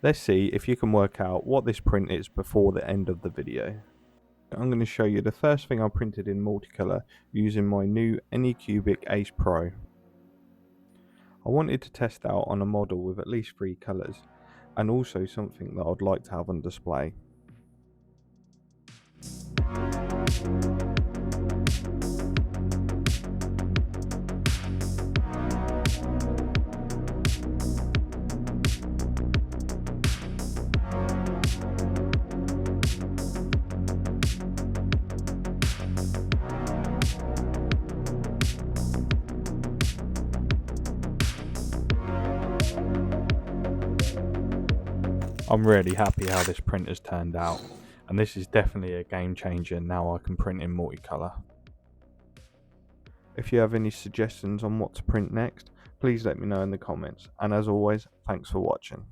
Let's see if you can work out what this print is before the end of the video. I'm going to show you the first thing I printed in multicolour using my new Anycubic ACE Pro. I wanted to test out on a model with at least 3 colours, and also something that I'd like to have on display. I'm really happy how this print has turned out, and this is definitely a game changer now I can print in multicolour. If you have any suggestions on what to print next, please let me know in the comments, and as always, thanks for watching.